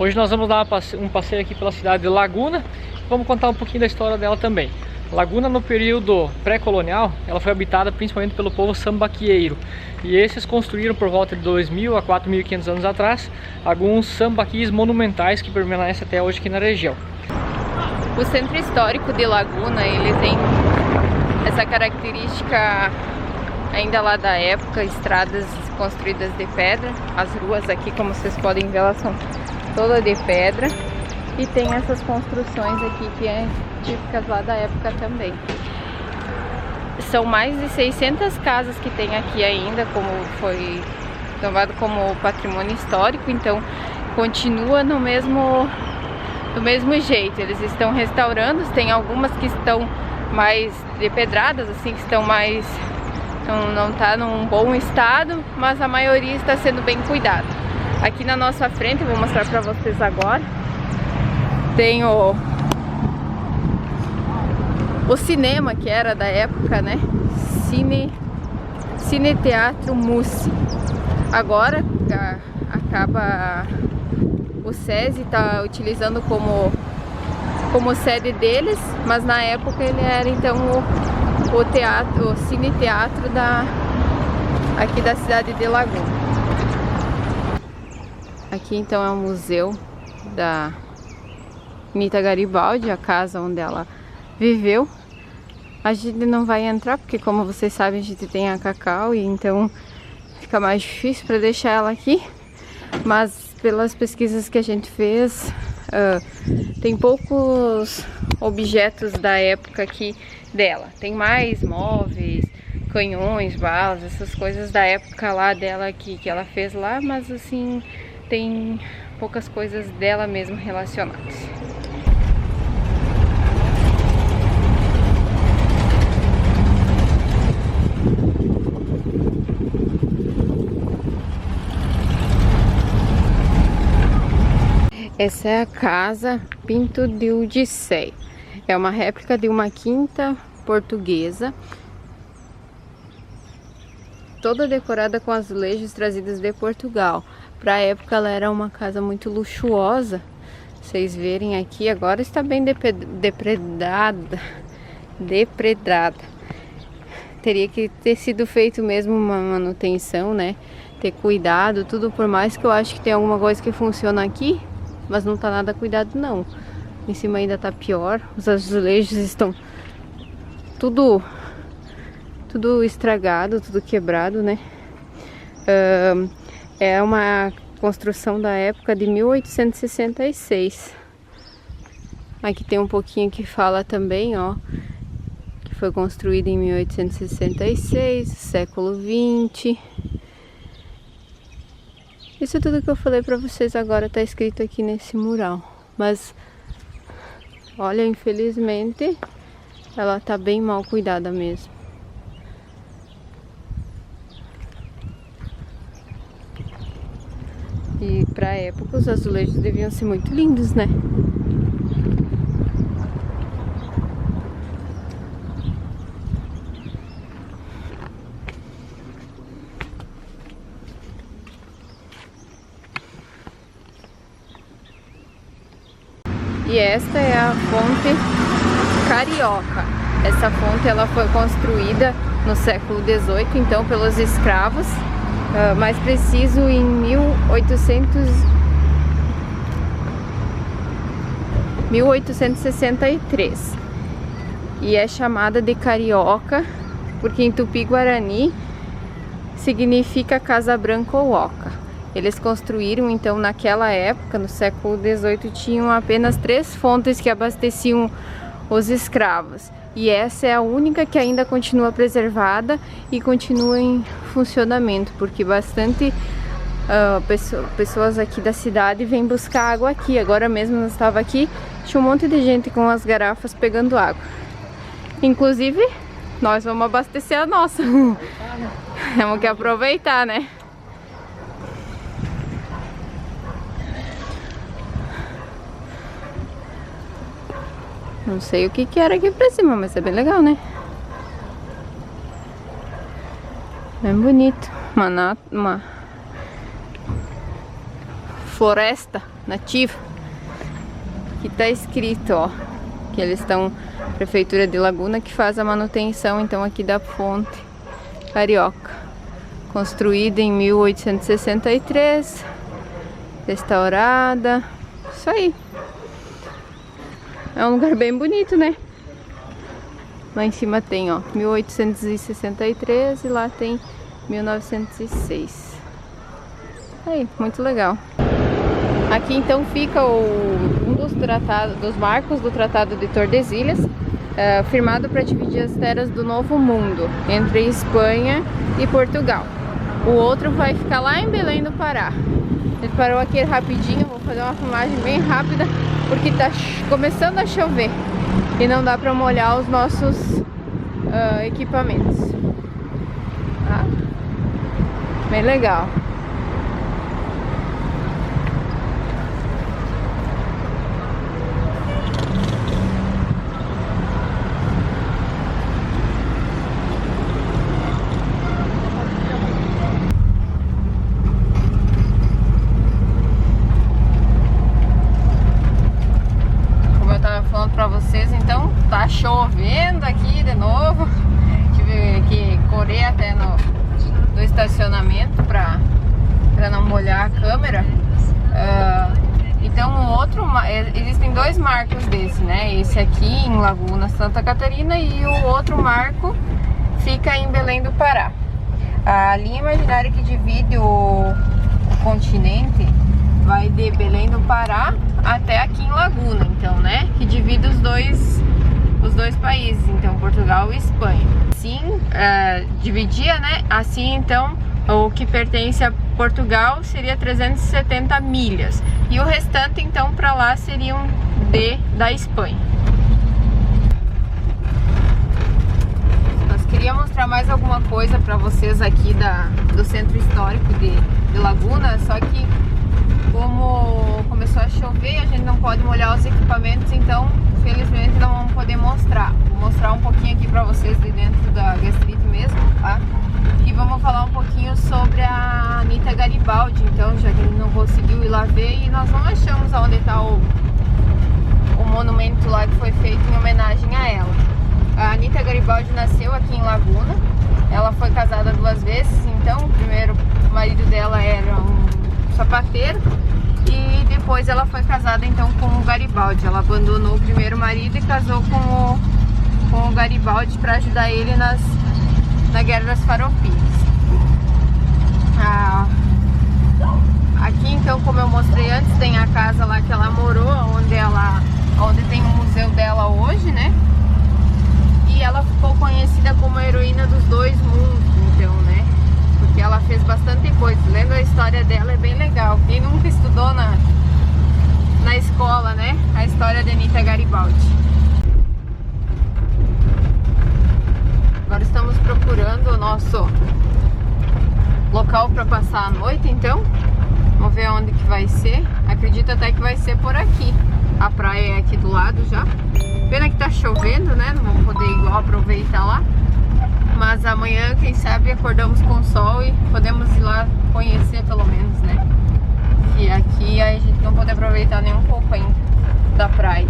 Hoje nós vamos dar um passeio aqui pela cidade de Laguna. Vamos contar um pouquinho da história dela também. Laguna, no período pré-colonial, ela foi habitada principalmente pelo povo sambaqueiro. E esses construíram por volta de 2.000 a 4.500 anos atrás alguns sambaquis monumentais que permanecem até hoje aqui na região. O centro histórico de Laguna, ele tem essa característica ainda lá da época, estradas construídas de pedra. As ruas aqui, como vocês podem ver, elas são todas de pedra. E tem essas construções aqui que é típicas lá da época também. São mais de 600 casas que tem aqui ainda, como foi tomado como patrimônio histórico, então continua do mesmo jeito. Eles estão restaurando, tem algumas que estão mais depedradas, assim, que estão mais... não está num bom estado, mas a maioria está sendo bem cuidada. Aqui na nossa frente, eu vou mostrar para vocês agora, tem o cinema que era da época, né? Cine Teatro Mussi. Agora acaba o SESI está utilizando como sede deles, mas na época ele era então o Cine Teatro aqui da cidade de Laguna. Aqui então é o museu da Anita Garibaldi, a casa onde ela viveu. A gente não vai entrar porque, como vocês sabem, a gente tem a Cacau e então fica mais difícil para deixar ela aqui. Mas pelas pesquisas que a gente fez, tem poucos objetos da época aqui dela. Tem mais móveis, canhões, balas, essas coisas da época lá dela aqui que ela fez lá, mas assim tem poucas coisas dela mesmo relacionadas. Essa é a casa Pinto de Udicéia. É uma réplica de uma quinta portuguesa, toda decorada com azulejos trazidos de Portugal. Para a época ela era uma casa muito luxuosa. Vocês verem aqui, agora está bem depredada. Teria que ter sido feito mesmo uma manutenção, né? Ter cuidado, tudo, por mais que eu acho que tem alguma coisa que funciona aqui, mas não tá nada cuidado não. Em cima ainda tá pior. Os azulejos estão tudo estragado, tudo quebrado, né? É uma construção da época de 1866. Aqui tem um pouquinho que fala também, ó, que foi construída em 1866, século 20. Isso tudo que eu falei pra vocês agora tá escrito aqui nesse mural. Mas, olha, infelizmente, ela tá bem mal cuidada mesmo. E pra época os azulejos deviam ser muito lindos, né? E esta é a fonte Carioca. Essa fonte ela foi construída no século XVIII, então pelos escravos, mais preciso em 1863. E é chamada de Carioca porque em Tupi-Guarani significa Casa Branca ou Oca. Eles construíram, então, naquela época, no século XVIII, tinham apenas 3 fontes que abasteciam os escravos. E essa é a única que ainda continua preservada e continua em funcionamento, porque bastante pessoas aqui da cidade vêm buscar água aqui. Agora mesmo eu estava aqui, tinha um monte de gente com as garrafas pegando água. Inclusive, nós vamos abastecer a nossa. Temos que aproveitar, né? Não sei o que era aqui pra cima, mas é bem legal, né? Bem bonito. Uma floresta nativa. Aqui tá escrito, ó, que eles estão, Prefeitura de Laguna, que faz a manutenção então aqui da fonte carioca, construída em 1863, restaurada, isso aí. É um lugar bem bonito, né? Lá em cima tem, ó, 1863 e lá tem 1906. Aí, muito legal. Aqui então fica um dos marcos do Tratado de Tordesilhas, firmado para dividir as terras do Novo Mundo entre Espanha e Portugal. O outro vai ficar lá em Belém do Pará. Ele parou aqui rapidinho, vou fazer uma filmagem bem rápida porque tá começando a chover e não dá para molhar os nossos equipamentos. Tá? Bem legal. Pra vocês, então tá chovendo aqui de novo. Tive que correr até do estacionamento pra não molhar a câmera. Então existem dois marcos desse, né? Esse aqui em Laguna, Santa Catarina, e o outro marco fica em Belém do Pará. A linha imaginária que divide o continente vai de Belém do Pará até aqui em Laguna, então, né? Que divide os dois países, então, Portugal e Espanha. Assim, dividia, né? Assim, então, o que pertence a Portugal seria 370 milhas. E o restante, então, para lá seriam da Espanha. Nós queria mostrar mais alguma coisa para vocês aqui do Centro Histórico de Laguna, só que como começou a chover, a gente não pode molhar os equipamentos, então felizmente não vamos poder mostrar. Vou mostrar um pouquinho aqui pra vocês de dentro da gastrite mesmo, tá? E vamos falar um pouquinho sobre a Anita Garibaldi, então, já que a gente não conseguiu ir lá ver, e nós não achamos onde está o monumento lá que foi feito em homenagem a ela. A Anita Garibaldi nasceu aqui em Laguna, ela foi casada 2 vezes, então o primeiro marido dela era um sapateiro e depois ela foi casada então com o Garibaldi. Ela abandonou o primeiro marido e casou com o Garibaldi para ajudar ele na Guerra das Farroupilhas. Aqui então, como eu mostrei antes, tem a casa lá que ela morou, onde tem o museu dela hoje, né? E ela ficou conhecida como a heroína dos 2 mundos, então, né? Porque ela fez bastante coisa. Lendo a história dela é bem legal. Quem nunca estudou na escola, né? A história de Anita Garibaldi. Agora estamos procurando o nosso local para passar a noite, então. Vamos ver onde que vai ser. Acredito até que vai ser por aqui. A praia é aqui do lado já. Pena que tá chovendo, né? Não vamos poder igual aproveitar lá. Mas amanhã, quem sabe, acordamos com sol e podemos ir lá conhecer pelo menos, né? E aqui a gente não pode aproveitar nem um pouco ainda da praia.